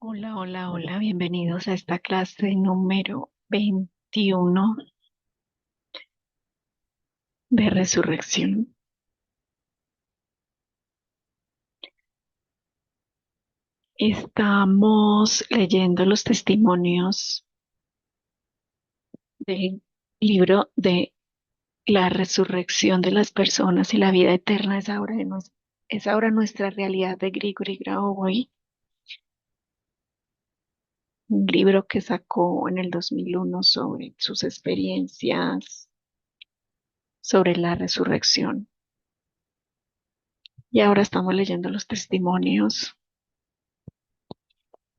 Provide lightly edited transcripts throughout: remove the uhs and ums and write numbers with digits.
Hola, hola, hola, bienvenidos a esta clase número 21 de resurrección. Estamos leyendo los testimonios del libro de la resurrección de las personas y la vida eterna es ahora nuestra realidad de Grigori Grabovoy, un libro que sacó en el 2001 sobre sus experiencias sobre la resurrección. Y ahora estamos leyendo los testimonios.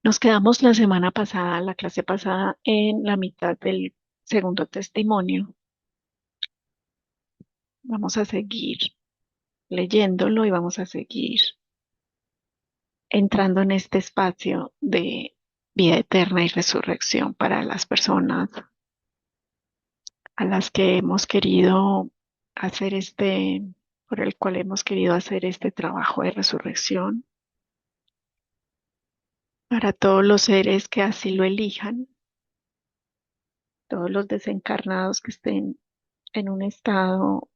Nos quedamos la semana pasada, la clase pasada, en la mitad del segundo testimonio. Vamos a seguir leyéndolo y vamos a seguir entrando en este espacio de vida eterna y resurrección para las personas a las que hemos querido hacer por el cual hemos querido hacer este trabajo de resurrección, para todos los seres que así lo elijan, todos los desencarnados que estén en un estado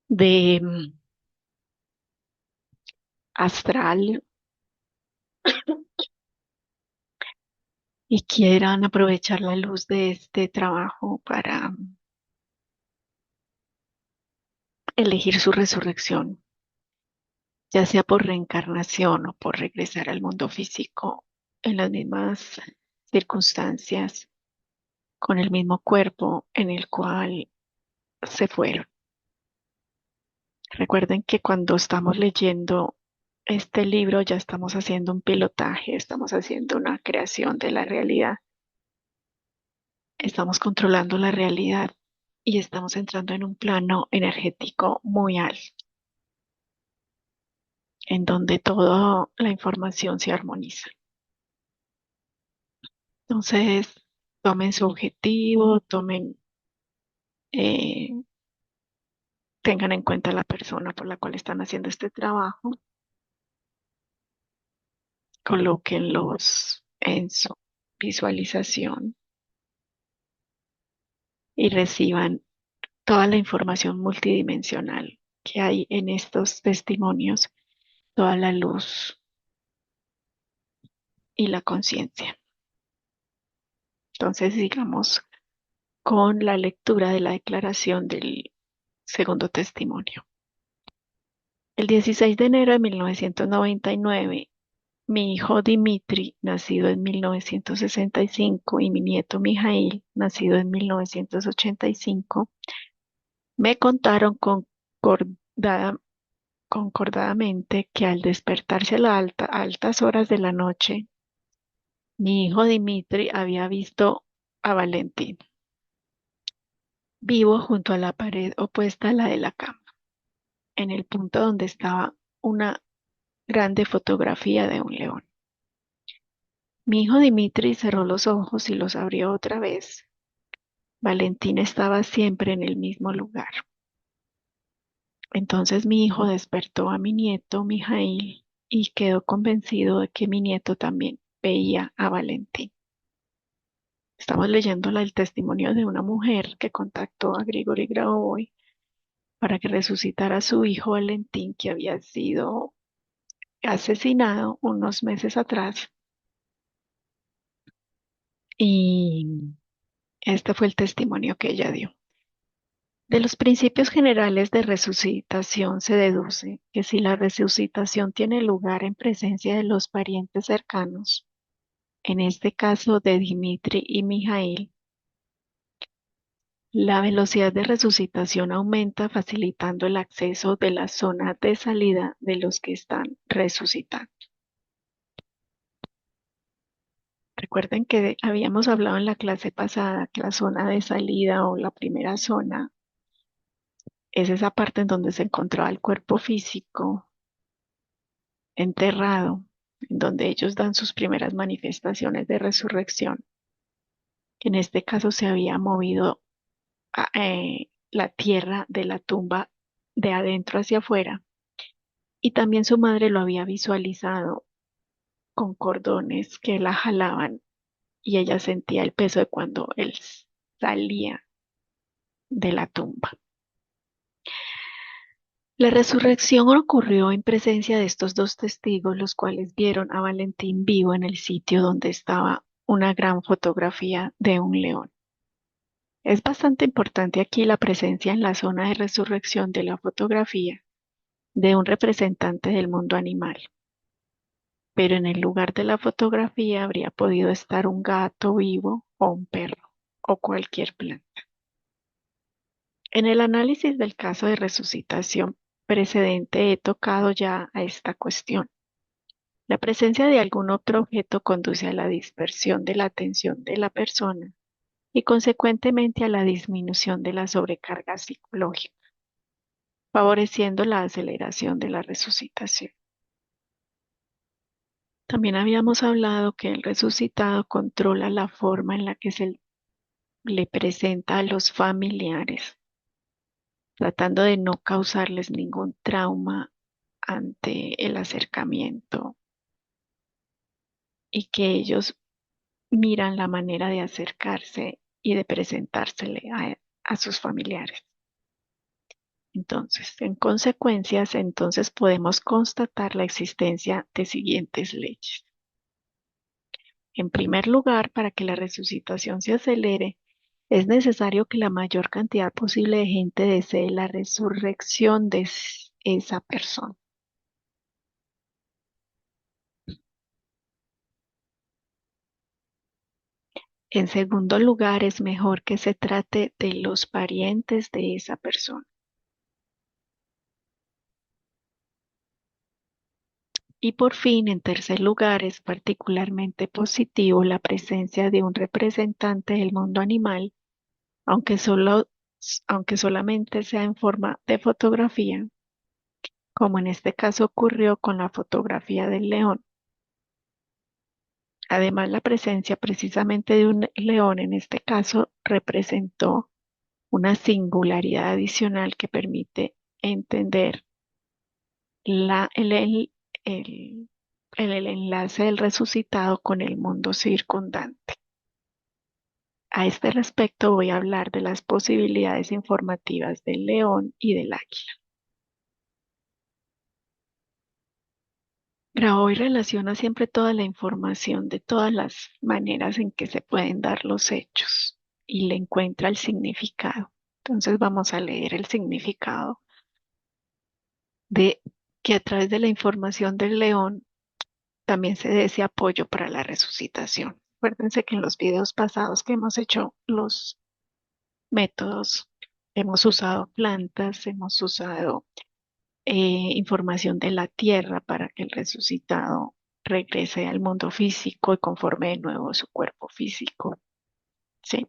de astral y quieran aprovechar la luz de este trabajo para elegir su resurrección, ya sea por reencarnación o por regresar al mundo físico en las mismas circunstancias, con el mismo cuerpo en el cual se fueron. Recuerden que cuando estamos leyendo este libro ya estamos haciendo un pilotaje, estamos haciendo una creación de la realidad, estamos controlando la realidad y estamos entrando en un plano energético muy alto, en donde toda la información se armoniza. Entonces, tomen su objetivo, eh, tengan en cuenta la persona por la cual están haciendo este trabajo, colóquenlos en su visualización y reciban toda la información multidimensional que hay en estos testimonios, toda la luz y la conciencia. Entonces, sigamos con la lectura de la declaración del segundo testimonio. El 16 de enero de 1999, mi hijo Dimitri, nacido en 1965, y mi nieto Mijail, nacido en 1985, me contaron concordadamente que al despertarse a las altas horas de la noche, mi hijo Dimitri había visto a Valentín vivo junto a la pared opuesta a la de la cama, en el punto donde estaba una grande fotografía de un león. Mi hijo Dimitri cerró los ojos y los abrió otra vez. Valentín estaba siempre en el mismo lugar. Entonces mi hijo despertó a mi nieto Mijail y quedó convencido de que mi nieto también veía a Valentín. Estamos leyendo el testimonio de una mujer que contactó a Grigori Grabovoy para que resucitara a su hijo Valentín, que había sido asesinado unos meses atrás. Y este fue el testimonio que ella dio. De los principios generales de resucitación se deduce que si la resucitación tiene lugar en presencia de los parientes cercanos, en este caso de Dimitri y Mijail, la velocidad de resucitación aumenta facilitando el acceso de la zona de salida de los que están resucitando. Recuerden que habíamos hablado en la clase pasada que la zona de salida o la primera zona es esa parte en donde se encontraba el cuerpo físico enterrado, en donde ellos dan sus primeras manifestaciones de resurrección. En este caso se había movido la tierra de la tumba de adentro hacia afuera y también su madre lo había visualizado con cordones que la jalaban y ella sentía el peso de cuando él salía de la tumba. La resurrección ocurrió en presencia de estos dos testigos, los cuales vieron a Valentín vivo en el sitio donde estaba una gran fotografía de un león. Es bastante importante aquí la presencia en la zona de resurrección de la fotografía de un representante del mundo animal, pero en el lugar de la fotografía habría podido estar un gato vivo o un perro o cualquier planta. En el análisis del caso de resucitación precedente he tocado ya a esta cuestión. La presencia de algún otro objeto conduce a la dispersión de la atención de la persona y consecuentemente a la disminución de la sobrecarga psicológica, favoreciendo la aceleración de la resucitación. También habíamos hablado que el resucitado controla la forma en la que se le presenta a los familiares, tratando de no causarles ningún trauma ante el acercamiento y que ellos miran la manera de acercarse y de presentársele a sus familiares. Entonces, en consecuencias, entonces podemos constatar la existencia de siguientes leyes. En primer lugar, para que la resucitación se acelere, es necesario que la mayor cantidad posible de gente desee la resurrección de esa persona. En segundo lugar, es mejor que se trate de los parientes de esa persona. Y por fin, en tercer lugar, es particularmente positivo la presencia de un representante del mundo animal, aunque solamente sea en forma de fotografía, como en este caso ocurrió con la fotografía del león. Además, la presencia precisamente de un león en este caso representó una singularidad adicional que permite entender la, el- el enlace del resucitado con el mundo circundante. A este respecto voy a hablar de las posibilidades informativas del león y del águila. Grabó y relaciona siempre toda la información de todas las maneras en que se pueden dar los hechos y le encuentra el significado. Entonces vamos a leer el significado de que a través de la información del león también se dé ese apoyo para la resucitación. Acuérdense que en los videos pasados que hemos hecho los métodos, hemos usado plantas, hemos usado información de la tierra para que el resucitado regrese al mundo físico y conforme de nuevo su cuerpo físico. ¿Sí?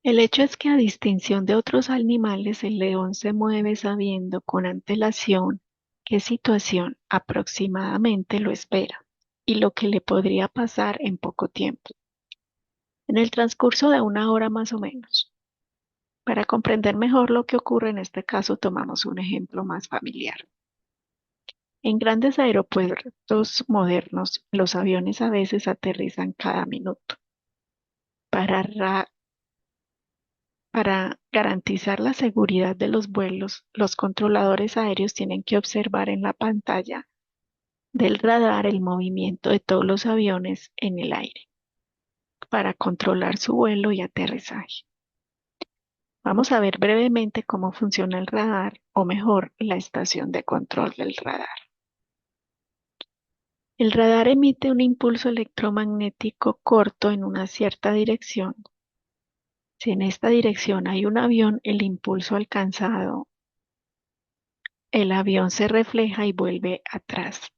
El hecho es que a distinción de otros animales, el león se mueve sabiendo con antelación qué situación aproximadamente lo espera y lo que le podría pasar en poco tiempo, en el transcurso de una hora más o menos. Para comprender mejor lo que ocurre en este caso, tomamos un ejemplo más familiar. En grandes aeropuertos modernos, los aviones a veces aterrizan cada minuto. Para, para garantizar la seguridad de los vuelos, los controladores aéreos tienen que observar en la pantalla del radar el movimiento de todos los aviones en el aire para controlar su vuelo y aterrizaje. Vamos a ver brevemente cómo funciona el radar, o mejor, la estación de control del radar. El radar emite un impulso electromagnético corto en una cierta dirección. Si en esta dirección hay un avión, el impulso alcanzado, el avión se refleja y vuelve atrás.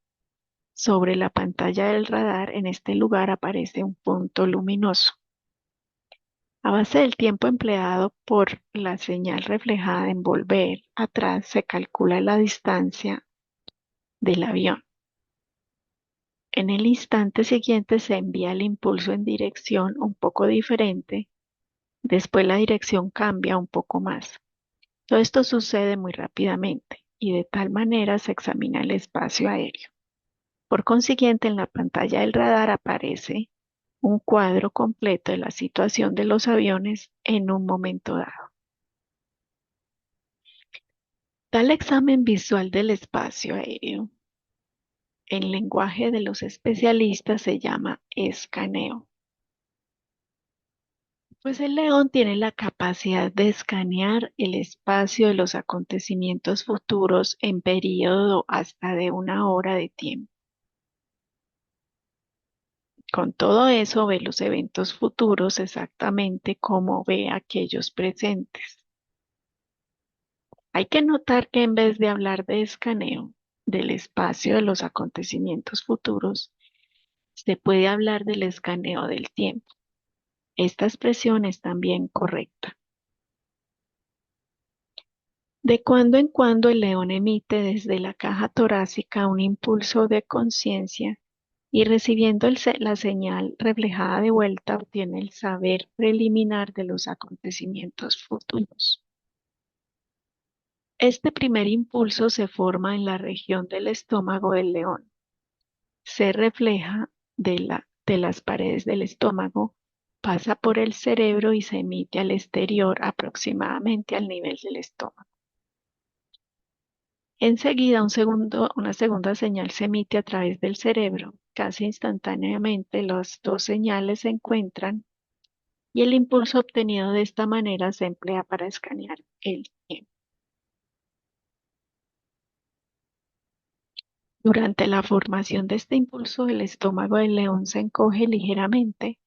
Sobre la pantalla del radar, en este lugar aparece un punto luminoso. A base del tiempo empleado por la señal reflejada en volver atrás, se calcula la distancia del avión. En el instante siguiente se envía el impulso en dirección un poco diferente. Después la dirección cambia un poco más. Todo esto sucede muy rápidamente y de tal manera se examina el espacio aéreo. Por consiguiente, en la pantalla del radar aparece un cuadro completo de la situación de los aviones en un momento dado. Tal examen visual del espacio aéreo, en lenguaje de los especialistas, se llama escaneo. Pues el león tiene la capacidad de escanear el espacio de los acontecimientos futuros en periodo hasta de una hora de tiempo. Con todo eso ve los eventos futuros exactamente como ve aquellos presentes. Hay que notar que en vez de hablar de escaneo del espacio de los acontecimientos futuros, se puede hablar del escaneo del tiempo. Esta expresión es también correcta. De cuando en cuando el león emite desde la caja torácica un impulso de conciencia y recibiendo la señal reflejada de vuelta obtiene el saber preliminar de los acontecimientos futuros. Este primer impulso se forma en la región del estómago del león. Se refleja de las paredes del estómago, pasa por el cerebro y se emite al exterior aproximadamente al nivel del estómago. Enseguida, una segunda señal se emite a través del cerebro. Casi instantáneamente, las dos señales se encuentran y el impulso obtenido de esta manera se emplea para escanear el tiempo. Durante la formación de este impulso, el estómago del león se encoge ligeramente,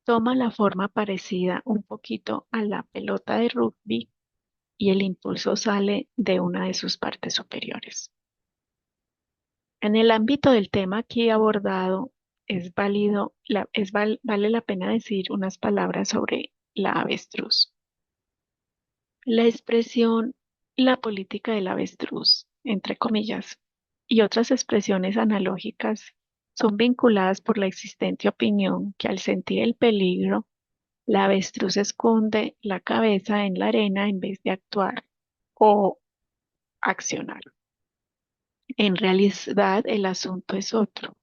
toma la forma parecida un poquito a la pelota de rugby y el impulso sale de una de sus partes superiores. En el ámbito del tema aquí abordado, es válido, vale la pena decir unas palabras sobre la avestruz. La expresión la política del avestruz, entre comillas, y otras expresiones analógicas son vinculadas por la existente opinión que al sentir el peligro, la avestruz esconde la cabeza en la arena en vez de actuar o accionar. En realidad, el asunto es otro.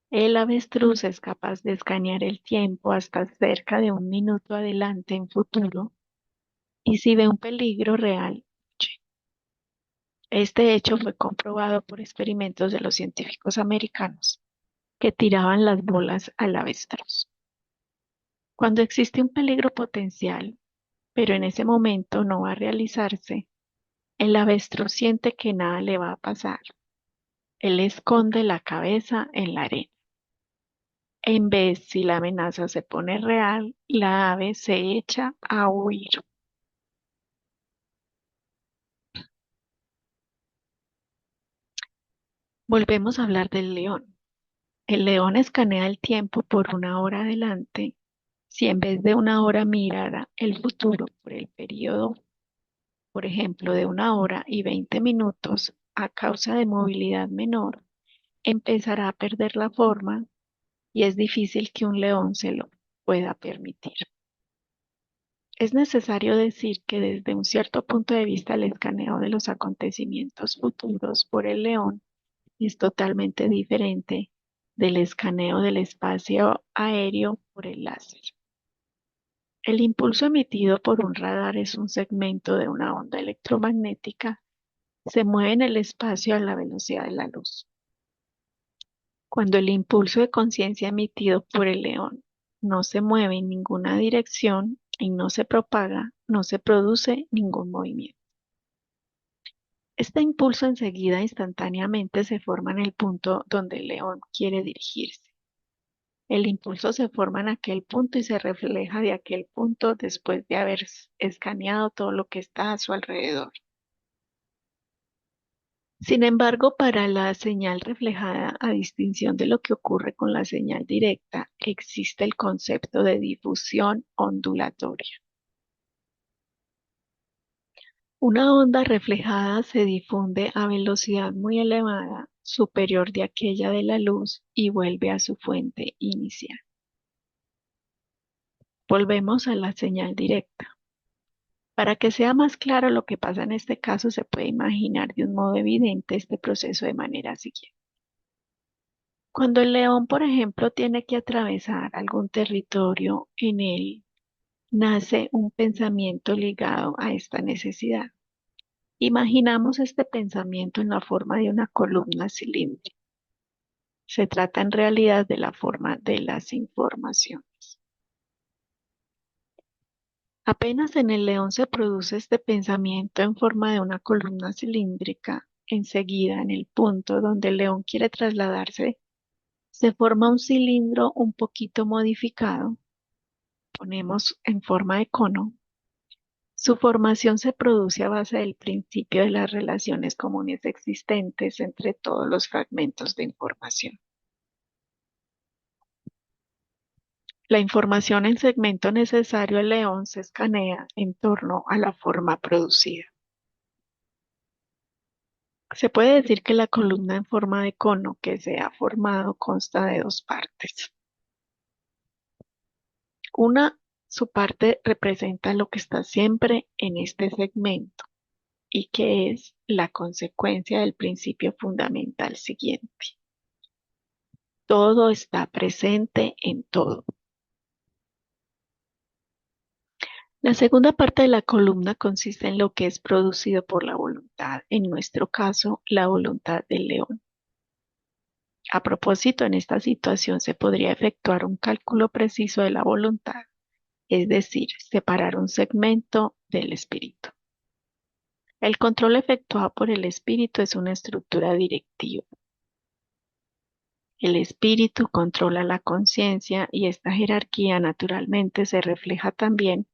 El avestruz es capaz de escanear el tiempo hasta cerca de un minuto adelante en futuro y si ve un peligro real, huye. Este hecho fue comprobado por experimentos de los científicos americanos que tiraban las bolas al avestruz. Cuando existe un peligro potencial, pero en ese momento no va a realizarse, el avestruz siente que nada le va a pasar. Él esconde la cabeza en la arena. En vez, si la amenaza se pone real, la ave se echa a huir. Volvemos a hablar del león. El león escanea el tiempo por una hora adelante. Si en vez de una hora mirara el futuro por el periodo, por ejemplo, de una hora y 20 minutos, a causa de movilidad menor, empezará a perder la forma y es difícil que un león se lo pueda permitir. Es necesario decir que desde un cierto punto de vista el escaneo de los acontecimientos futuros por el león es totalmente diferente del escaneo del espacio aéreo por el láser. El impulso emitido por un radar es un segmento de una onda electromagnética. Se mueve en el espacio a la velocidad de la luz. Cuando el impulso de conciencia emitido por el león no se mueve en ninguna dirección y no se propaga, no se produce ningún movimiento. Este impulso enseguida instantáneamente se forma en el punto donde el león quiere dirigirse. El impulso se forma en aquel punto y se refleja de aquel punto después de haber escaneado todo lo que está a su alrededor. Sin embargo, para la señal reflejada, a distinción de lo que ocurre con la señal directa, existe el concepto de difusión ondulatoria. Una onda reflejada se difunde a velocidad muy elevada, superior de aquella de la luz, y vuelve a su fuente inicial. Volvemos a la señal directa. Para que sea más claro lo que pasa en este caso, se puede imaginar de un modo evidente este proceso de manera siguiente. Cuando el león, por ejemplo, tiene que atravesar algún territorio, en él nace un pensamiento ligado a esta necesidad. Imaginamos este pensamiento en la forma de una columna cilíndrica. Se trata en realidad de la forma de las informaciones. Apenas en el león se produce este pensamiento en forma de una columna cilíndrica, enseguida en el punto donde el león quiere trasladarse, se forma un cilindro un poquito modificado, ponemos en forma de cono. Su formación se produce a base del principio de las relaciones comunes existentes entre todos los fragmentos de información. La información en segmento necesario al león se escanea en torno a la forma producida. Se puede decir que la columna en forma de cono que se ha formado consta de dos partes. Una, su parte representa lo que está siempre en este segmento y que es la consecuencia del principio fundamental siguiente. Todo está presente en todo. La segunda parte de la columna consiste en lo que es producido por la voluntad, en nuestro caso, la voluntad del león. A propósito, en esta situación se podría efectuar un cálculo preciso de la voluntad, es decir, separar un segmento del espíritu. El control efectuado por el espíritu es una estructura directiva. El espíritu controla la conciencia y esta jerarquía naturalmente se refleja también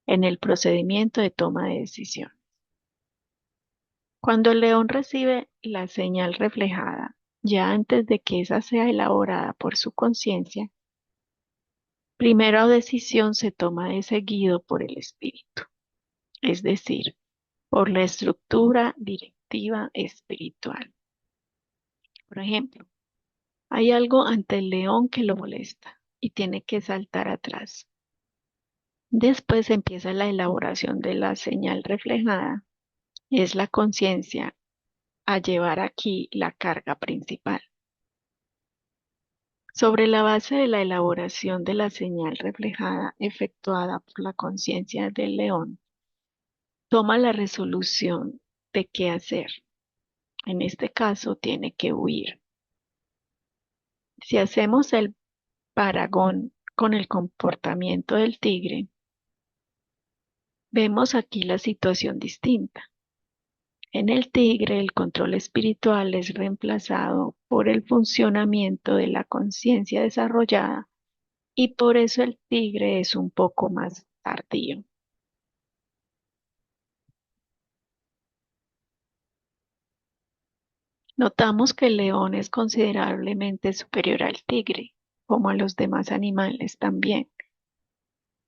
en el procedimiento de toma de decisión. Cuando el león recibe la señal reflejada, ya antes de que esa sea elaborada por su conciencia, primera decisión se toma de seguido por el espíritu, es decir, por la estructura directiva espiritual. Por ejemplo, hay algo ante el león que lo molesta y tiene que saltar atrás. Después empieza la elaboración de la señal reflejada, es la conciencia a llevar aquí la carga principal. Sobre la base de la elaboración de la señal reflejada efectuada por la conciencia del león, toma la resolución de qué hacer. En este caso, tiene que huir. Si hacemos el paragón con el comportamiento del tigre, vemos aquí la situación distinta. En el tigre, el control espiritual es reemplazado por el funcionamiento de la conciencia desarrollada y por eso el tigre es un poco más tardío. Notamos que el león es considerablemente superior al tigre, como a los demás animales también,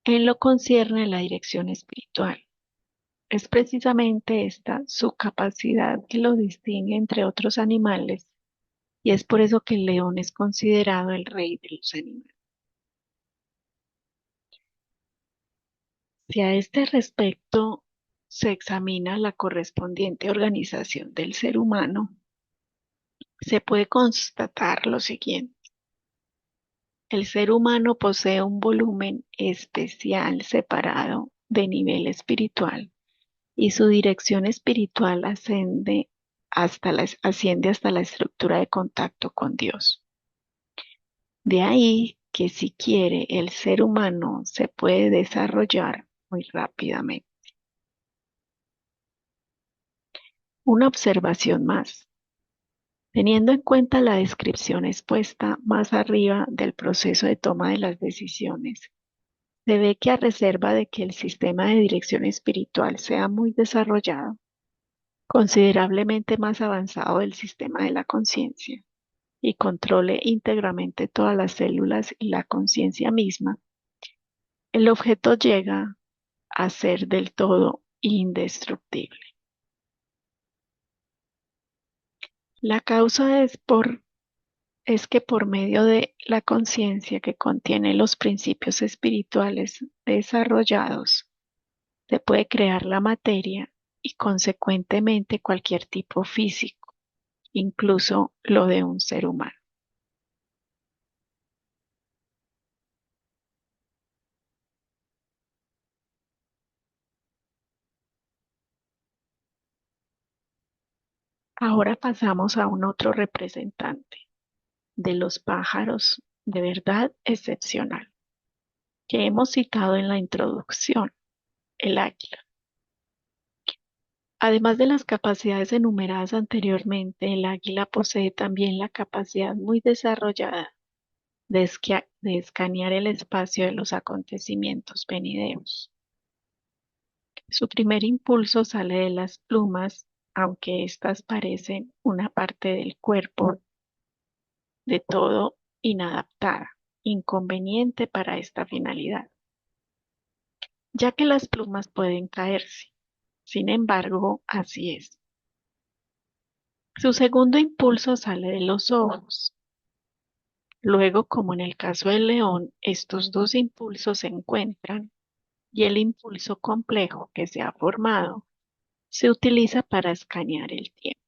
en lo concierne a la dirección espiritual. Es precisamente esta su capacidad que lo distingue entre otros animales, y es por eso que el león es considerado el rey de los animales. Si a este respecto se examina la correspondiente organización del ser humano, se puede constatar lo siguiente. El ser humano posee un volumen especial separado de nivel espiritual y su dirección espiritual asciende hasta la estructura de contacto con Dios. De ahí que si quiere el ser humano se puede desarrollar muy rápidamente. Una observación más. Teniendo en cuenta la descripción expuesta más arriba del proceso de toma de las decisiones, se ve que a reserva de que el sistema de dirección espiritual sea muy desarrollado, considerablemente más avanzado del sistema de la conciencia, y controle íntegramente todas las células y la conciencia misma, el objeto llega a ser del todo indestructible. La causa es que por medio de la conciencia que contiene los principios espirituales desarrollados, se puede crear la materia y consecuentemente cualquier tipo físico, incluso lo de un ser humano. Ahora pasamos a un otro representante de los pájaros de verdad excepcional, que hemos citado en la introducción, el águila. Además de las capacidades enumeradas anteriormente, el águila posee también la capacidad muy desarrollada de escanear el espacio de los acontecimientos venideros. Su primer impulso sale de las plumas, aunque éstas parecen una parte del cuerpo de todo inadaptada, inconveniente para esta finalidad, ya que las plumas pueden caerse. Sin embargo, así es. Su segundo impulso sale de los ojos. Luego, como en el caso del león, estos dos impulsos se encuentran y el impulso complejo que se ha formado se utiliza para escanear el tiempo.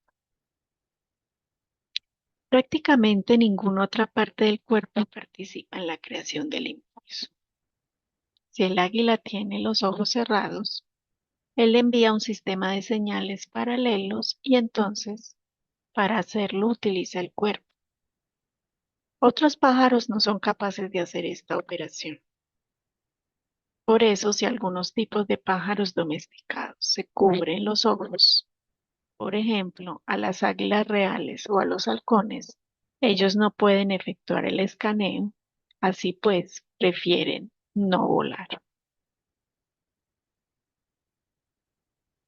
Prácticamente ninguna otra parte del cuerpo participa en la creación del impulso. Si el águila tiene los ojos cerrados, él envía un sistema de señales paralelos y entonces, para hacerlo, utiliza el cuerpo. Otros pájaros no son capaces de hacer esta operación. Por eso, si algunos tipos de pájaros domesticados se cubren los ojos, por ejemplo, a las águilas reales o a los halcones, ellos no pueden efectuar el escaneo, así pues prefieren no volar.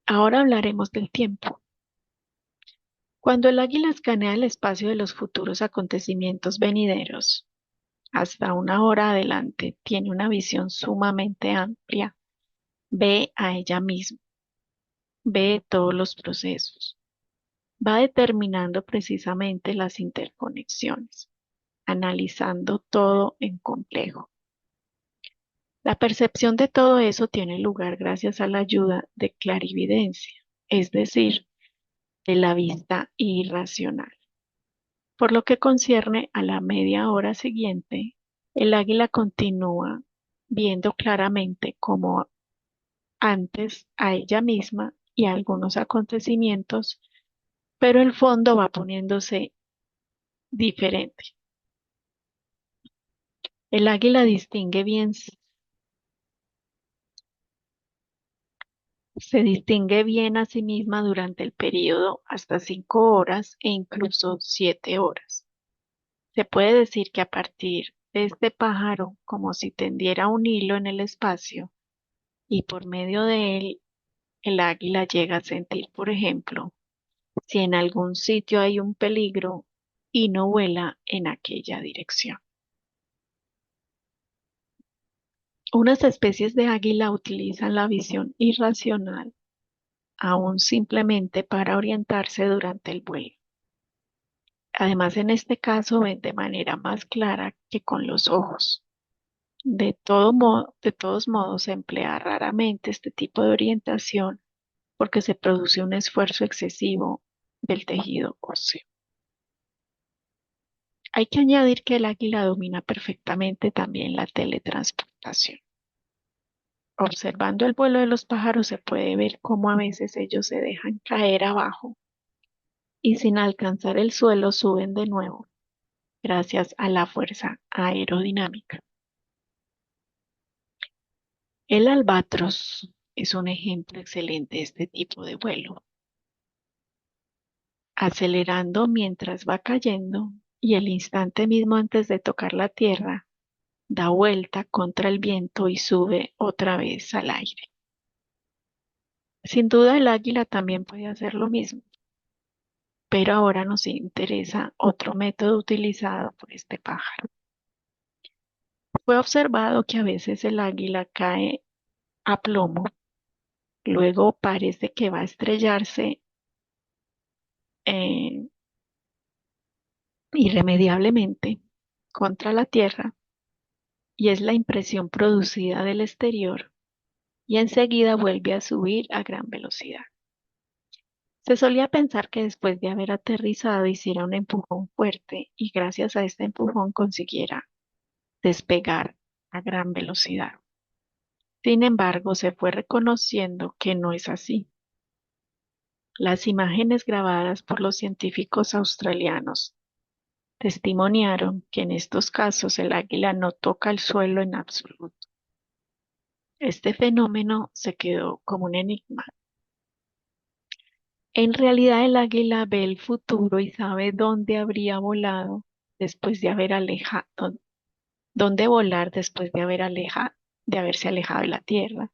Ahora hablaremos del tiempo. Cuando el águila escanea el espacio de los futuros acontecimientos venideros, hasta una hora adelante, tiene una visión sumamente amplia, ve a ella misma, ve todos los procesos, va determinando precisamente las interconexiones, analizando todo en complejo. La percepción de todo eso tiene lugar gracias a la ayuda de clarividencia, es decir, de la vista irracional. Por lo que concierne a la media hora siguiente, el águila continúa viendo claramente como antes a ella misma y a algunos acontecimientos, pero el fondo va poniéndose diferente. El águila se distingue bien a sí misma durante el periodo hasta 5 horas e incluso 7 horas. Se puede decir que a partir de este pájaro, como si tendiera un hilo en el espacio, y por medio de él, el águila llega a sentir, por ejemplo, si en algún sitio hay un peligro y no vuela en aquella dirección. Unas especies de águila utilizan la visión irracional aún simplemente para orientarse durante el vuelo. Además, en este caso ven de manera más clara que con los ojos. De todos modos, se emplea raramente este tipo de orientación porque se produce un esfuerzo excesivo del tejido óseo. Hay que añadir que el águila domina perfectamente también la teletransportación. Observando el vuelo de los pájaros se puede ver cómo a veces ellos se dejan caer abajo y sin alcanzar el suelo suben de nuevo, gracias a la fuerza aerodinámica. El albatros es un ejemplo excelente de este tipo de vuelo, acelerando mientras va cayendo y el instante mismo antes de tocar la tierra, da vuelta contra el viento y sube otra vez al aire. Sin duda el águila también puede hacer lo mismo, pero ahora nos interesa otro método utilizado por este pájaro. Fue observado que a veces el águila cae a plomo, luego parece que va a estrellarse eh, irremediablemente contra la tierra y es la impresión producida del exterior y enseguida vuelve a subir a gran velocidad. Se solía pensar que después de haber aterrizado hiciera un empujón fuerte y gracias a este empujón consiguiera despegar a gran velocidad. Sin embargo, se fue reconociendo que no es así. Las imágenes grabadas por los científicos australianos testimoniaron que en estos casos el águila no toca el suelo en absoluto. Este fenómeno se quedó como un enigma. En realidad el águila ve el futuro y sabe dónde habría volado después de haber alejado, dónde volar después de de haberse alejado de la Tierra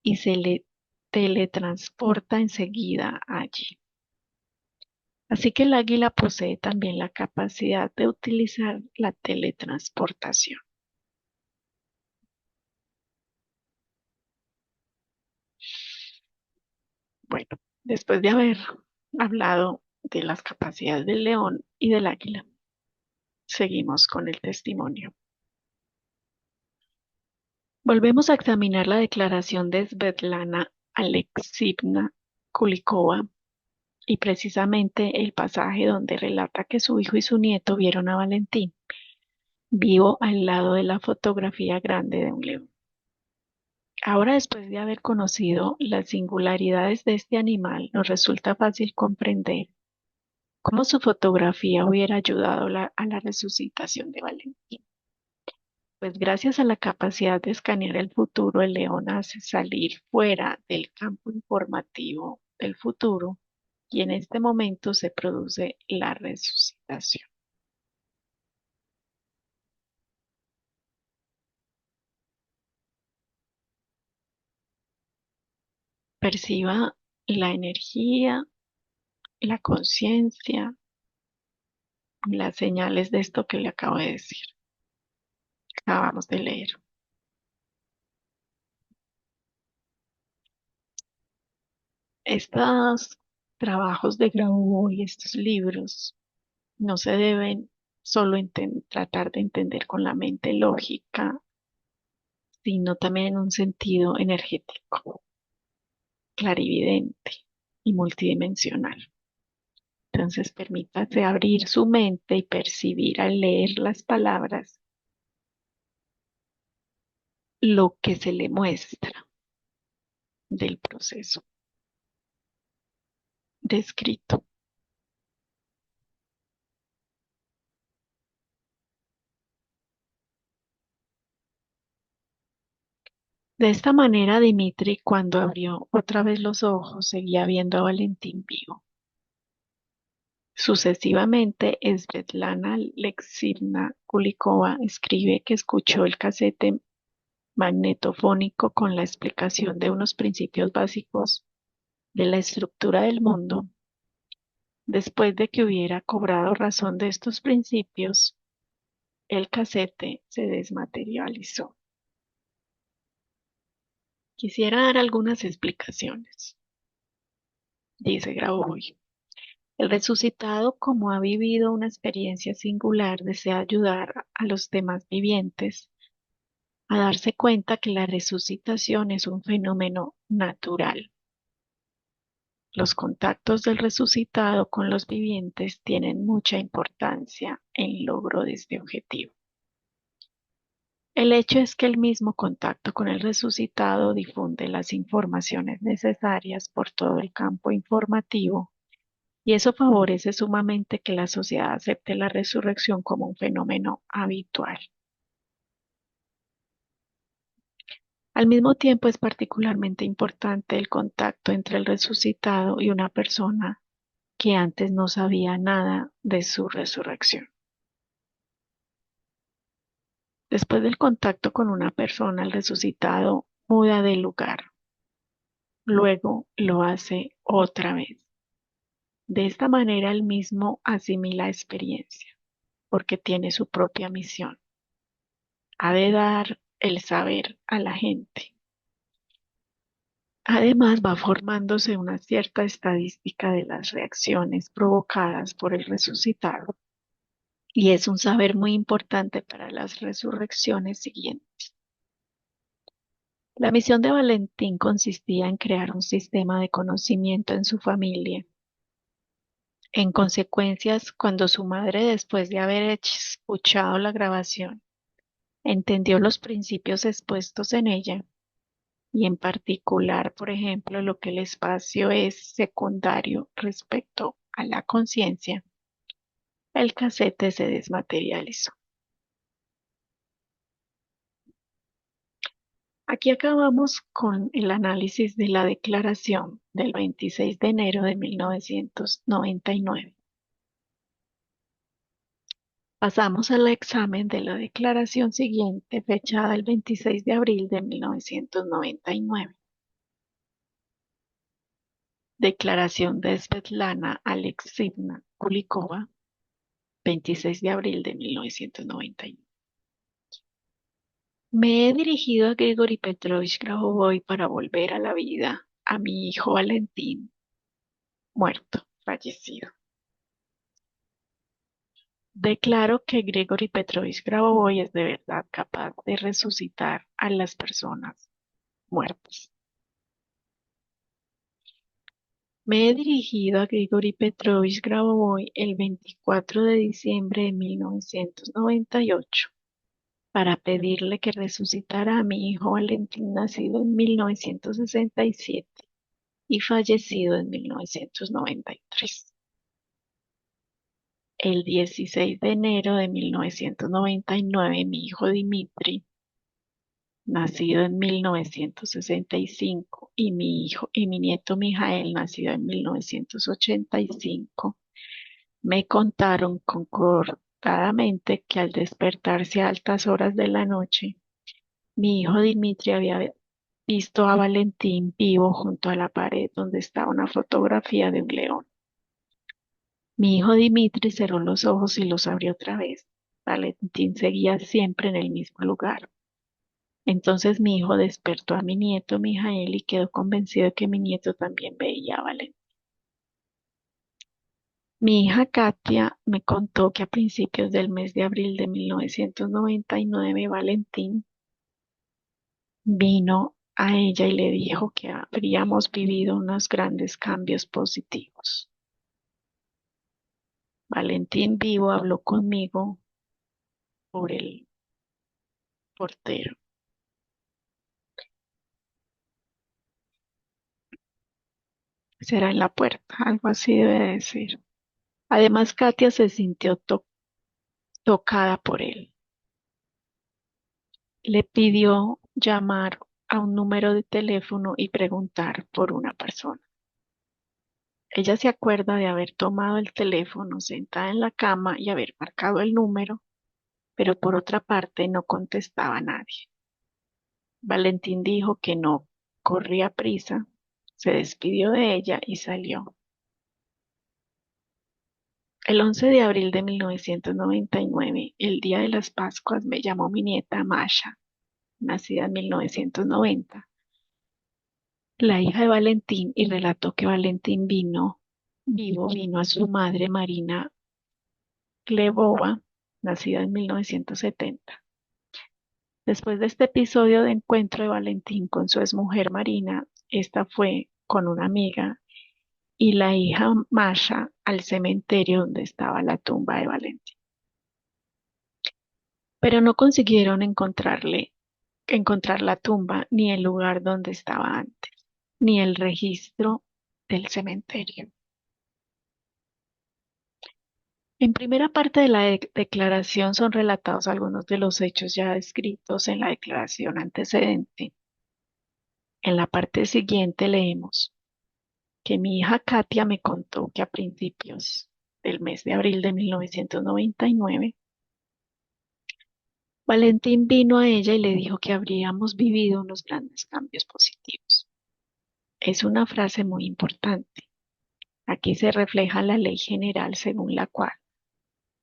y se le teletransporta enseguida allí. Así que el águila posee también la capacidad de utilizar la teletransportación. Bueno, después de haber hablado de las capacidades del león y del águila, seguimos con el testimonio. Volvemos a examinar la declaración de Svetlana Alexievna Kulikova y precisamente el pasaje donde relata que su hijo y su nieto vieron a Valentín vivo al lado de la fotografía grande de un león. Ahora, después de haber conocido las singularidades de este animal, nos resulta fácil comprender cómo su fotografía hubiera ayudado a la resucitación de Valentín. Pues gracias a la capacidad de escanear el futuro, el león hace salir fuera del campo informativo del futuro y en este momento se produce la resucitación. Perciba la energía, la conciencia, las señales de esto que le acabo de decir, acabamos de leer. Estos trabajos de Grabovoi y estos libros no se deben solo tratar de entender con la mente lógica, sino también en un sentido energético, clarividente y multidimensional. Entonces, permítase abrir su mente y percibir al leer las palabras lo que se le muestra del proceso descrito. De esta manera, Dimitri, cuando abrió otra vez los ojos, seguía viendo a Valentín vivo. Sucesivamente, Svetlana Alexievna Kulikova escribe que escuchó el casete magnetofónico con la explicación de unos principios básicos de la estructura del mundo. Después de que hubiera cobrado razón de estos principios, el casete se desmaterializó. Quisiera dar algunas explicaciones, dice Grauboy. El resucitado, como ha vivido una experiencia singular, desea ayudar a los demás vivientes a darse cuenta que la resucitación es un fenómeno natural. Los contactos del resucitado con los vivientes tienen mucha importancia en logro de este objetivo. El hecho es que el mismo contacto con el resucitado difunde las informaciones necesarias por todo el campo informativo y eso favorece sumamente que la sociedad acepte la resurrección como un fenómeno habitual. Al mismo tiempo es particularmente importante el contacto entre el resucitado y una persona que antes no sabía nada de su resurrección. Después del contacto con una persona, el resucitado muda de lugar, luego lo hace otra vez. De esta manera él mismo asimila experiencia, porque tiene su propia misión. Ha de dar el saber a la gente. Además, va formándose una cierta estadística de las reacciones provocadas por el resucitado y es un saber muy importante para las resurrecciones siguientes. La misión de Valentín consistía en crear un sistema de conocimiento en su familia. En consecuencias, cuando su madre, después de haber escuchado la grabación, entendió los principios expuestos en ella, y en particular, por ejemplo, lo que el espacio es secundario respecto a la conciencia, el casete se desmaterializó. Aquí acabamos con el análisis de la declaración del 26 de enero de 1999. Pasamos al examen de la declaración siguiente, fechada el 26 de abril de 1999. Declaración de Svetlana Alexivna Kulikova, 26 de abril de 1999. Me he dirigido a Grigori Petrovich Grabovoi para volver a la vida a mi hijo Valentín, muerto, fallecido. Declaro que Grigori Petrovich Grabovoi es de verdad capaz de resucitar a las personas muertas. Me he dirigido a Grigori Petrovich Grabovoi el 24 de diciembre de 1998 para pedirle que resucitara a mi hijo Valentín, nacido en 1967 y fallecido en 1993. El 16 de enero de 1999, mi hijo Dimitri, nacido en 1965, y mi nieto Mijael, nacido en 1985, me contaron concordadamente que al despertarse a altas horas de la noche, mi hijo Dimitri había visto a Valentín vivo junto a la pared donde estaba una fotografía de un león. Mi hijo Dimitri cerró los ojos y los abrió otra vez. Valentín seguía siempre en el mismo lugar. Entonces mi hijo despertó a mi nieto Mijael y quedó convencido de que mi nieto también veía a Valentín. Mi hija Katia me contó que a principios del mes de abril de 1999 Valentín vino a ella y le dijo que habríamos vivido unos grandes cambios positivos. Valentín vivo habló conmigo por el portero. Será en la puerta, algo así debe decir. Además, Katia se sintió tocada por él. Le pidió llamar a un número de teléfono y preguntar por una persona. Ella se acuerda de haber tomado el teléfono sentada en la cama y haber marcado el número, pero por otra parte no contestaba a nadie. Valentín dijo que no corría prisa, se despidió de ella y salió. El 11 de abril de 1999, el día de las Pascuas, me llamó mi nieta Masha, nacida en 1990, la hija de Valentín, y relató que Valentín vino a su madre Marina Glebova, nacida en 1970. Después de este episodio de encuentro de Valentín con su exmujer Marina, esta fue con una amiga y la hija Masha al cementerio donde estaba la tumba de Valentín. Pero no consiguieron encontrar la tumba, ni el lugar donde estaba antes, ni el registro del cementerio. En primera parte de la declaración son relatados algunos de los hechos ya descritos en la declaración antecedente. En la parte siguiente leemos que mi hija Katia me contó que a principios del mes de abril de 1999, Valentín vino a ella y le dijo que habríamos vivido unos grandes cambios positivos. Es una frase muy importante. Aquí se refleja la ley general según la cual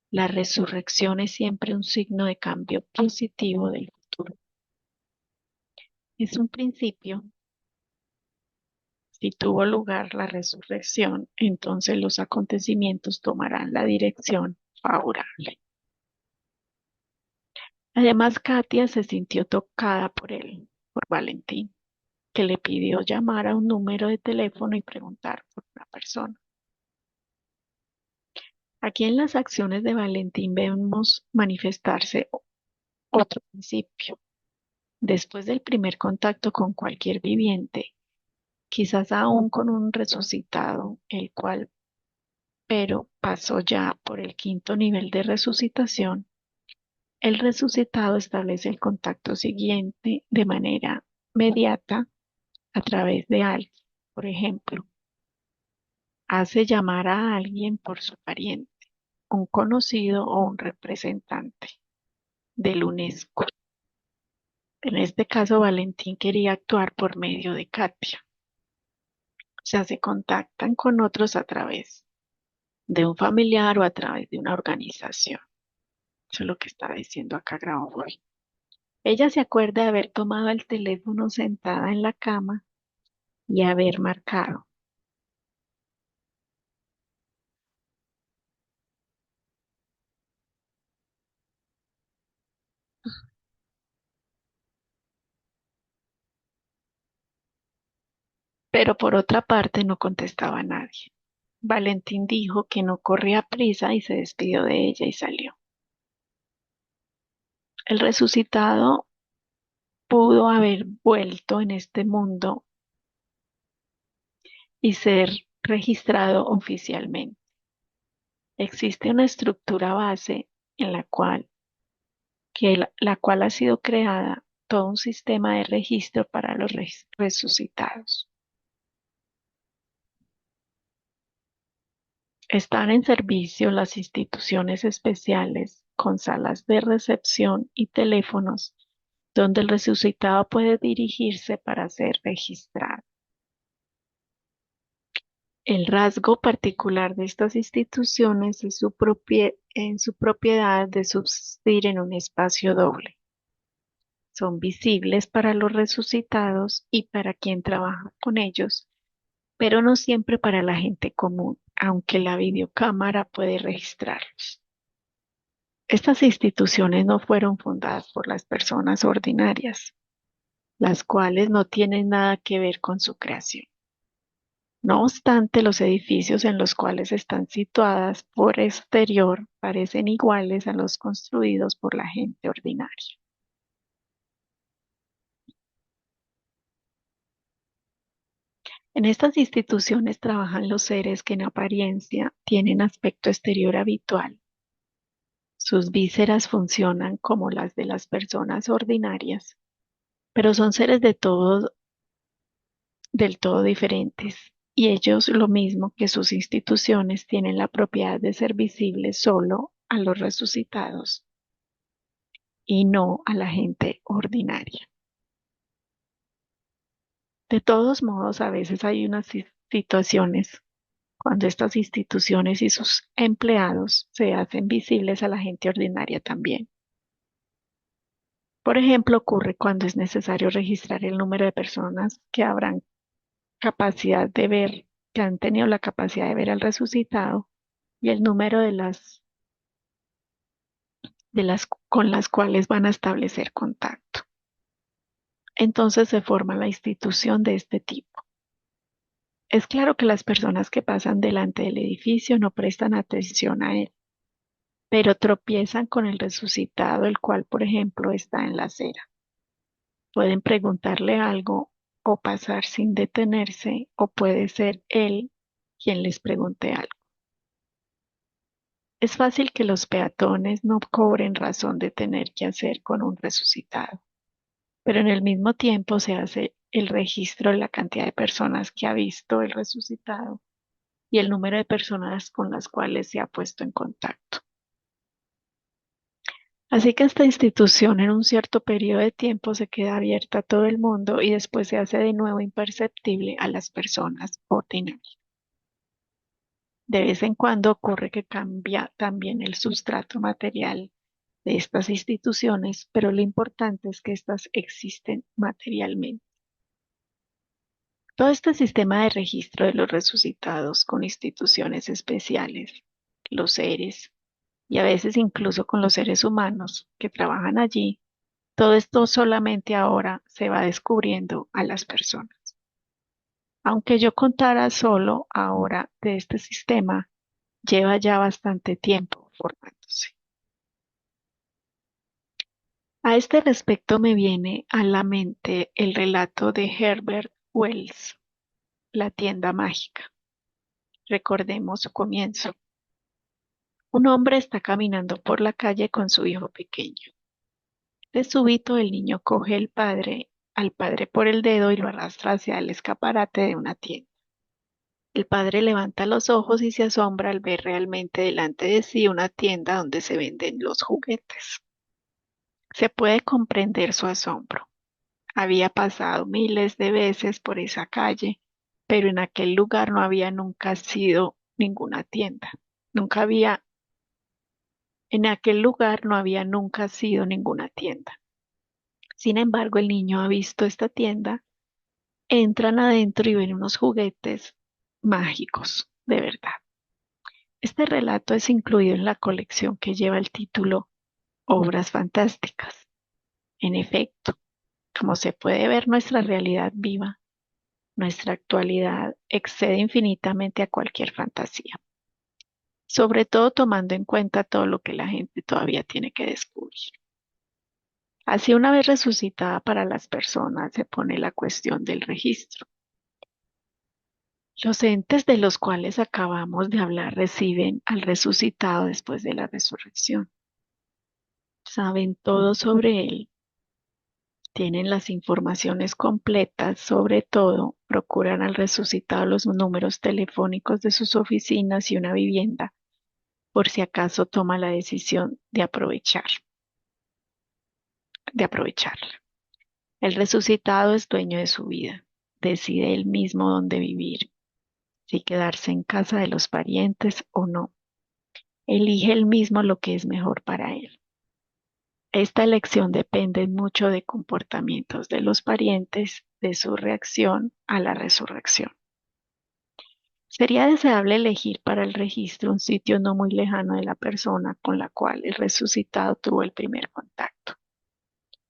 la resurrección es siempre un signo de cambio positivo del futuro. Es un principio. Si tuvo lugar la resurrección, entonces los acontecimientos tomarán la dirección favorable. Además, Katia se sintió tocada por él. por Valentín, que le pidió llamar a un número de teléfono y preguntar por una persona. Aquí en las acciones de Valentín vemos manifestarse otro principio. Después del primer contacto con cualquier viviente, quizás aún con un resucitado, el cual pero pasó ya por el quinto nivel de resucitación, el resucitado establece el contacto siguiente de manera mediata a través de alguien. Por ejemplo, hace llamar a alguien por su pariente, un conocido o un representante del UNESCO. En este caso, Valentín quería actuar por medio de Katia. O sea, se contactan con otros a través de un familiar o a través de una organización. Eso es lo que está diciendo acá Grauboy. Ella se acuerda de haber tomado el teléfono sentada en la cama y haber marcado. Pero por otra parte no contestaba a nadie. Valentín dijo que no corría prisa y se despidió de ella y salió. El resucitado pudo haber vuelto en este mundo y ser registrado oficialmente. Existe una estructura base en la cual ha sido creada todo un sistema de registro para los resucitados. Están en servicio las instituciones especiales con salas de recepción y teléfonos donde el resucitado puede dirigirse para ser registrado. El rasgo particular de estas instituciones es en su propiedad de subsistir en un espacio doble. Son visibles para los resucitados y para quien trabaja con ellos, pero no siempre para la gente común, aunque la videocámara puede registrarlos. Estas instituciones no fueron fundadas por las personas ordinarias, las cuales no tienen nada que ver con su creación. No obstante, los edificios en los cuales están situadas por exterior parecen iguales a los construidos por la gente ordinaria. En estas instituciones trabajan los seres que en apariencia tienen aspecto exterior habitual. Sus vísceras funcionan como las de las personas ordinarias, pero son seres del todo diferentes, y ellos, lo mismo que sus instituciones, tienen la propiedad de ser visibles solo a los resucitados y no a la gente ordinaria. De todos modos, a veces hay unas situaciones cuando estas instituciones y sus empleados se hacen visibles a la gente ordinaria también. Por ejemplo, ocurre cuando es necesario registrar el número de personas que habrán capacidad de ver, que han tenido la capacidad de ver al resucitado y el número de las con las cuales van a establecer contacto. Entonces se forma la institución de este tipo. Es claro que las personas que pasan delante del edificio no prestan atención a él, pero tropiezan con el resucitado, el cual, por ejemplo, está en la acera. Pueden preguntarle algo o pasar sin detenerse, o puede ser él quien les pregunte algo. Es fácil que los peatones no cobren razón de tener que hacer con un resucitado, pero en el mismo tiempo se hace el registro de la cantidad de personas que ha visto el resucitado y el número de personas con las cuales se ha puesto en contacto. Así que esta institución en un cierto periodo de tiempo se queda abierta a todo el mundo y después se hace de nuevo imperceptible a las personas ordinarias. De vez en cuando ocurre que cambia también el sustrato material de estas instituciones, pero lo importante es que éstas existen materialmente. Todo este sistema de registro de los resucitados con instituciones especiales, los seres, y a veces incluso con los seres humanos que trabajan allí, Todo esto solamente ahora se va descubriendo a las personas. Aunque yo contara solo ahora de este sistema, lleva ya bastante tiempo formándose. A este respecto me viene a la mente el relato de Herbert Wells, La tienda mágica. Recordemos su comienzo. Un hombre está caminando por la calle con su hijo pequeño. De súbito el niño coge al padre por el dedo y lo arrastra hacia el escaparate de una tienda. El padre levanta los ojos y se asombra al ver realmente delante de sí una tienda donde se venden los juguetes. Se puede comprender su asombro. Había pasado miles de veces por esa calle, pero en aquel lugar no había nunca sido ninguna tienda. Nunca había, en aquel lugar no había nunca sido ninguna tienda. Sin embargo, el niño ha visto esta tienda, entran adentro y ven unos juguetes mágicos, de verdad. Este relato es incluido en la colección que lleva el título Obras Fantásticas. En efecto, como se puede ver, nuestra realidad viva, nuestra actualidad excede infinitamente a cualquier fantasía, sobre todo tomando en cuenta todo lo que la gente todavía tiene que descubrir. Así, una vez resucitada para las personas, se pone la cuestión del registro. Los entes de los cuales acabamos de hablar reciben al resucitado después de la resurrección. Saben todo sobre él, tienen las informaciones completas, sobre todo procuran al resucitado los números telefónicos de sus oficinas y una vivienda, por si acaso toma la decisión de aprovecharla. El resucitado es dueño de su vida, decide él mismo dónde vivir, si quedarse en casa de los parientes o no. Elige él mismo lo que es mejor para él. Esta elección depende mucho de comportamientos de los parientes, de su reacción a la resurrección. Sería deseable elegir para el registro un sitio no muy lejano de la persona con la cual el resucitado tuvo el primer contacto,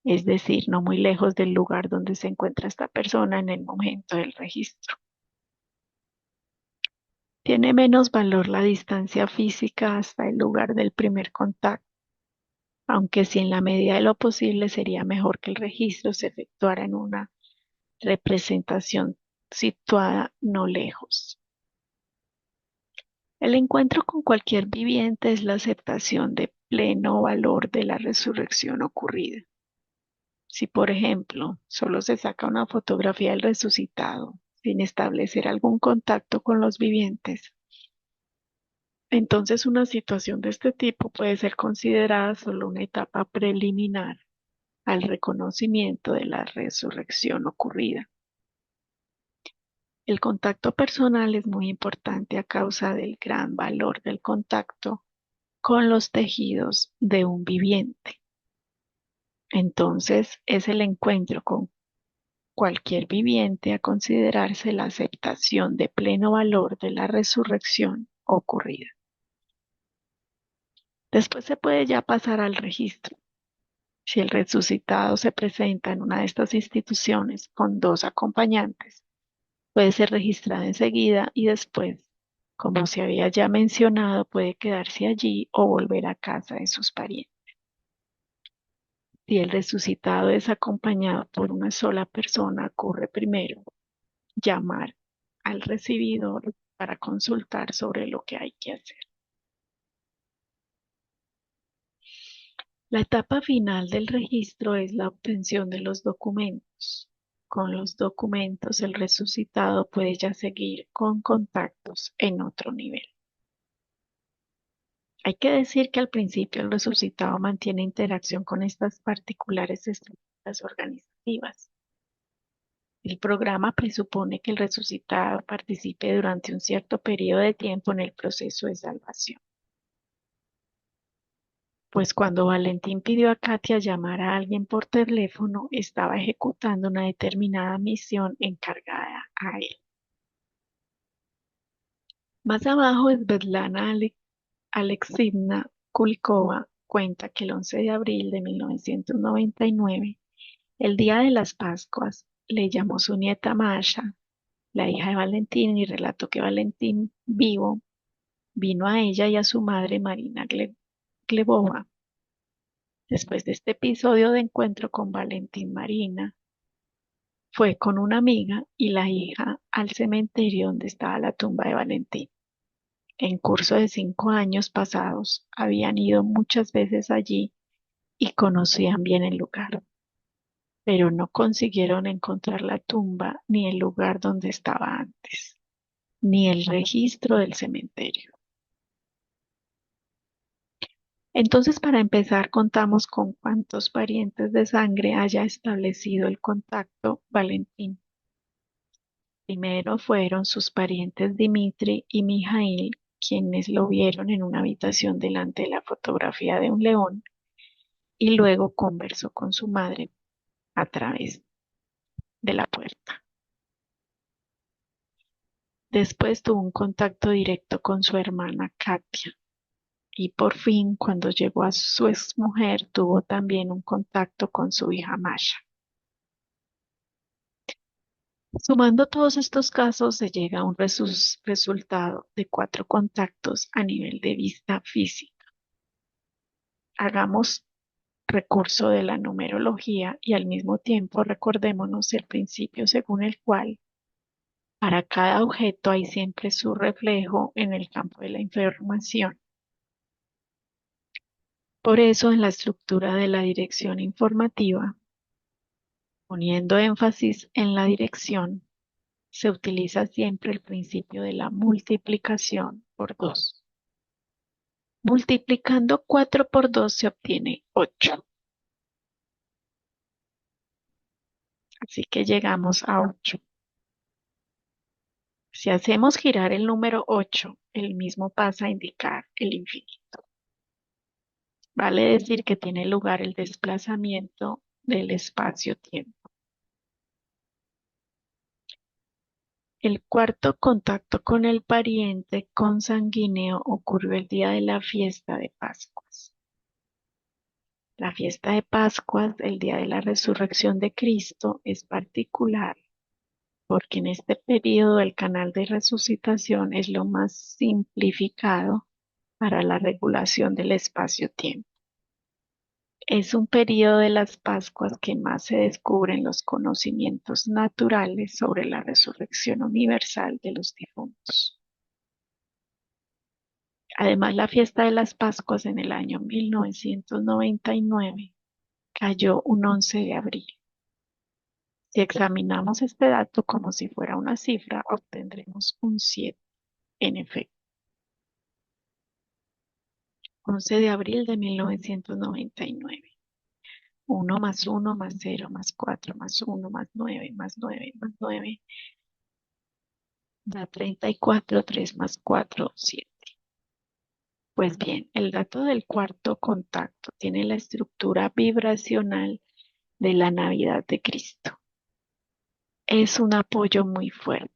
es decir, no muy lejos del lugar donde se encuentra esta persona en el momento del registro. Tiene menos valor la distancia física hasta el lugar del primer contacto, aunque si en la medida de lo posible sería mejor que el registro se efectuara en una representación situada no lejos. El encuentro con cualquier viviente es la aceptación de pleno valor de la resurrección ocurrida. Si, por ejemplo, solo se saca una fotografía del resucitado sin establecer algún contacto con los vivientes, entonces una situación de este tipo puede ser considerada solo una etapa preliminar al reconocimiento de la resurrección ocurrida. El contacto personal es muy importante a causa del gran valor del contacto con los tejidos de un viviente. Entonces, es el encuentro con cualquier viviente a considerarse la aceptación de pleno valor de la resurrección ocurrida. Después se puede ya pasar al registro. Si el resucitado se presenta en una de estas instituciones con dos acompañantes, puede ser registrado enseguida y después, como se había ya mencionado, puede quedarse allí o volver a casa de sus parientes. Si el resucitado es acompañado por una sola persona, ocurre primero llamar al recibidor para consultar sobre lo que hay que hacer. La etapa final del registro es la obtención de los documentos. Con los documentos, el resucitado puede ya seguir con contactos en otro nivel. Hay que decir que al principio el resucitado mantiene interacción con estas particulares estructuras organizativas. El programa presupone que el resucitado participe durante un cierto periodo de tiempo en el proceso de salvación. Pues cuando Valentín pidió a Katia llamar a alguien por teléfono, estaba ejecutando una determinada misión encargada a él. Más abajo, Svetlana Alexievna cuenta que el 11 de abril de 1999, el día de las Pascuas, le llamó su nieta Masha, la hija de Valentín, y relató que Valentín vivo vino a ella y a su madre Marina Glebova. Después de este episodio de encuentro con Valentín, Marina fue con una amiga y la hija al cementerio donde estaba la tumba de Valentín. En curso de 5 años pasados, habían ido muchas veces allí y conocían bien el lugar, pero no consiguieron encontrar la tumba ni el lugar donde estaba antes, ni el registro del cementerio. Entonces, para empezar, contamos con cuántos parientes de sangre haya establecido el contacto Valentín. Primero fueron sus parientes Dimitri y Mijail, quienes lo vieron en una habitación delante de la fotografía de un león, y luego conversó con su madre a través de la puerta. Después tuvo un contacto directo con su hermana Katia, y por fin, cuando llegó a su exmujer, tuvo también un contacto con su hija Masha. Sumando todos estos casos, se llega a un resultado de 4 contactos a nivel de vista física. Hagamos recurso de la numerología y al mismo tiempo recordémonos el principio según el cual para cada objeto hay siempre su reflejo en el campo de la información. Por eso, en la estructura de la dirección informativa, poniendo énfasis en la dirección, se utiliza siempre el principio de la multiplicación por 2. Multiplicando 4 por 2 se obtiene 8. Así que llegamos a 8. Si hacemos girar el número 8, el mismo pasa a indicar el infinito. Vale decir que tiene lugar el desplazamiento del espacio-tiempo. El cuarto contacto con el pariente consanguíneo ocurrió el día de la fiesta de Pascuas. La fiesta de Pascuas, el día de la resurrección de Cristo, es particular porque en este periodo el canal de resucitación es lo más simplificado para la regulación del espacio-tiempo. Es un periodo de las Pascuas que más se descubren los conocimientos naturales sobre la resurrección universal de los difuntos. Además, la fiesta de las Pascuas en el año 1999 cayó un 11 de abril. Si examinamos este dato como si fuera una cifra, obtendremos un 7. En efecto, 11 de abril de 1999. 1 más 1 más 0 más 4 más 1 más 9 más 9 más 9 da 34, 3 más 4, 7. Pues bien, el dato del cuarto contacto tiene la estructura vibracional de la Navidad de Cristo. Es un apoyo muy fuerte.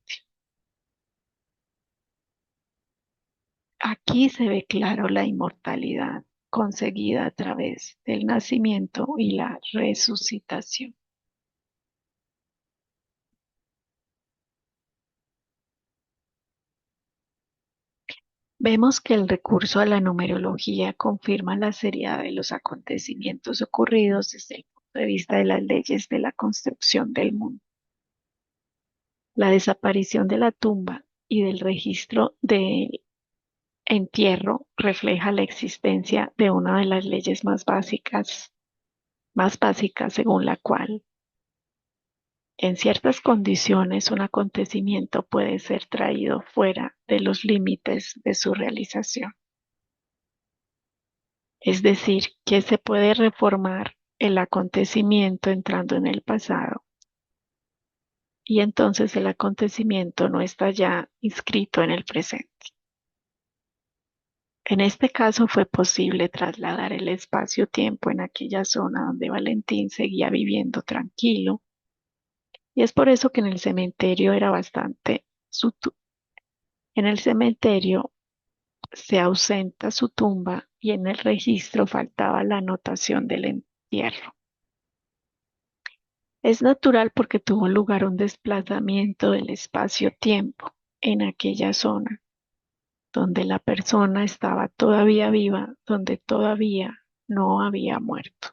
Aquí se ve claro la inmortalidad conseguida a través del nacimiento y la resucitación. Vemos que el recurso a la numerología confirma la seriedad de los acontecimientos ocurridos desde el punto de vista de las leyes de la construcción del mundo. La desaparición de la tumba y del registro del entierro refleja la existencia de una de las leyes más básicas según la cual, en ciertas condiciones, un acontecimiento puede ser traído fuera de los límites de su realización. Es decir, que se puede reformar el acontecimiento entrando en el pasado y entonces el acontecimiento no está ya inscrito en el presente. En este caso fue posible trasladar el espacio-tiempo en aquella zona donde Valentín seguía viviendo tranquilo, y es por eso que en el cementerio era bastante en el cementerio se ausenta su tumba y en el registro faltaba la anotación del entierro. Es natural porque tuvo lugar un desplazamiento del espacio-tiempo en aquella zona, donde la persona estaba todavía viva, donde todavía no había muerto.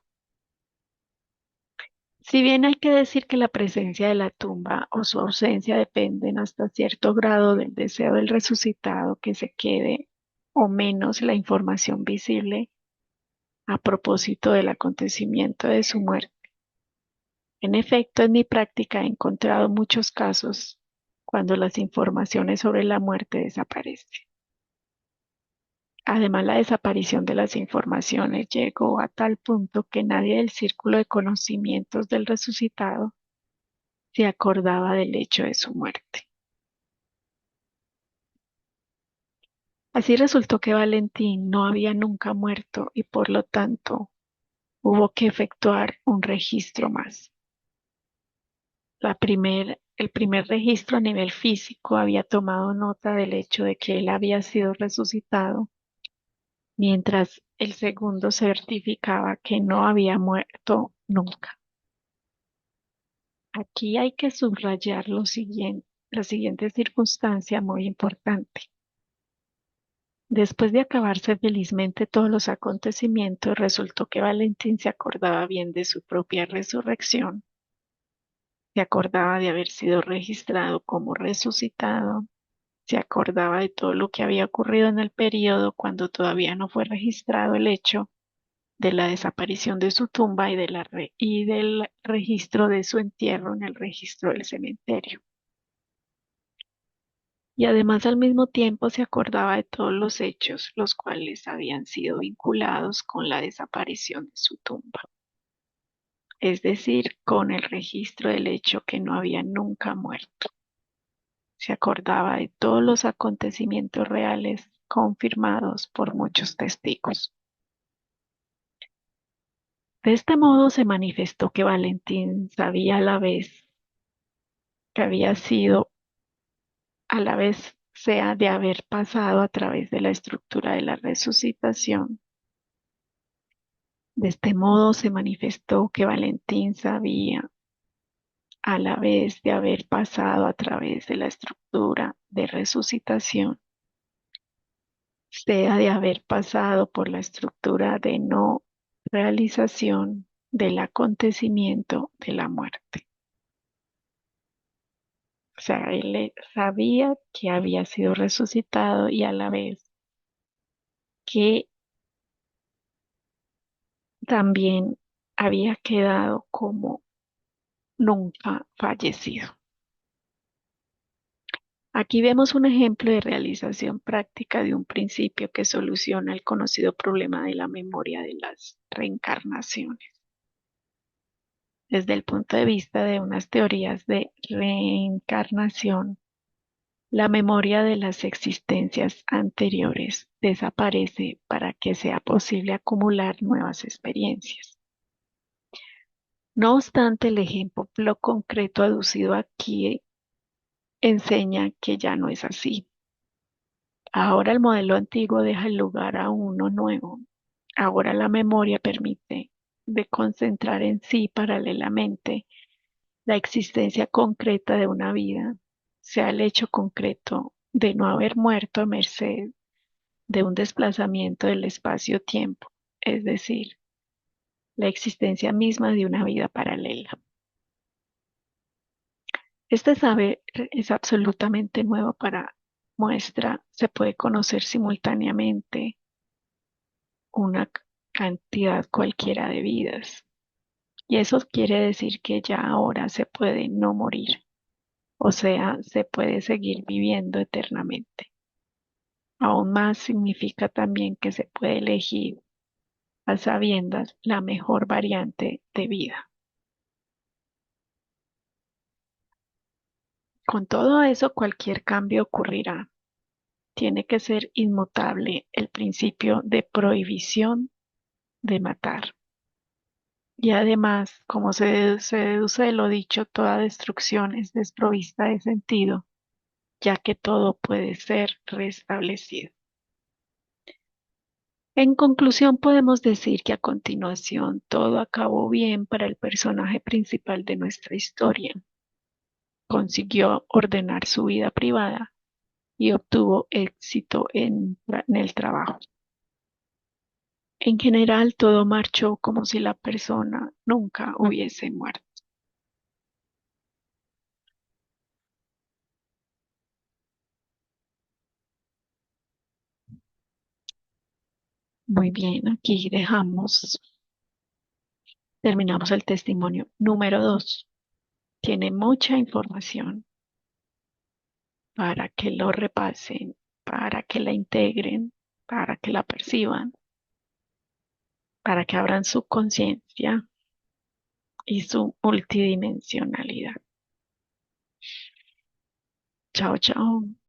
Si bien hay que decir que la presencia de la tumba o su ausencia dependen hasta cierto grado del deseo del resucitado que se quede o menos la información visible a propósito del acontecimiento de su muerte. En efecto, en mi práctica he encontrado muchos casos cuando las informaciones sobre la muerte desaparecen. Además, la desaparición de las informaciones llegó a tal punto que nadie del círculo de conocimientos del resucitado se acordaba del hecho de su muerte. Así resultó que Valentín no había nunca muerto y por lo tanto hubo que efectuar un registro más. El primer registro a nivel físico había tomado nota del hecho de que él había sido resucitado, mientras el segundo certificaba que no había muerto nunca. Aquí hay que subrayar la siguiente circunstancia muy importante. Después de acabarse felizmente todos los acontecimientos, resultó que Valentín se acordaba bien de su propia resurrección, se acordaba de haber sido registrado como resucitado, se acordaba de todo lo que había ocurrido en el período cuando todavía no fue registrado el hecho de la desaparición de su tumba y del registro de su entierro en el registro del cementerio. Y además al mismo tiempo se acordaba de todos los hechos los cuales habían sido vinculados con la desaparición de su tumba, es decir, con el registro del hecho que no había nunca muerto. Se acordaba de todos los acontecimientos reales confirmados por muchos testigos. De este modo se manifestó que Valentín sabía a la vez que había sido, a la vez sea de haber pasado a través de la estructura de la resucitación. De este modo se manifestó que Valentín sabía a la vez de haber pasado a través de la estructura de resucitación, sea de haber pasado por la estructura de no realización del acontecimiento de la muerte. O sea, él sabía que había sido resucitado y a la vez que también había quedado como nunca fallecido. Aquí vemos un ejemplo de realización práctica de un principio que soluciona el conocido problema de la memoria de las reencarnaciones. Desde el punto de vista de unas teorías de reencarnación, la memoria de las existencias anteriores desaparece para que sea posible acumular nuevas experiencias. No obstante, el ejemplo concreto aducido aquí enseña que ya no es así. Ahora el modelo antiguo deja el lugar a uno nuevo. Ahora la memoria permite de concentrar en sí paralelamente la existencia concreta de una vida, sea el hecho concreto de no haber muerto a merced de un desplazamiento del espacio-tiempo, es decir, la existencia misma de una vida paralela. Este saber es absolutamente nuevo para muestra, se puede conocer simultáneamente una cantidad cualquiera de vidas. Y eso quiere decir que ya ahora se puede no morir, o sea, se puede seguir viviendo eternamente. Aún más significa también que se puede elegir a sabiendas la mejor variante de vida. Con todo eso, cualquier cambio ocurrirá. Tiene que ser inmutable el principio de prohibición de matar. Y además, como se deduce de lo dicho, toda destrucción es desprovista de sentido, ya que todo puede ser restablecido. En conclusión, podemos decir que a continuación todo acabó bien para el personaje principal de nuestra historia. Consiguió ordenar su vida privada y obtuvo éxito en el trabajo. En general, todo marchó como si la persona nunca hubiese muerto. Muy bien, aquí terminamos el testimonio número 2. Tiene mucha información para que lo repasen, para que la integren, para que la perciban, para que abran su conciencia y su multidimensionalidad. Chao, chao.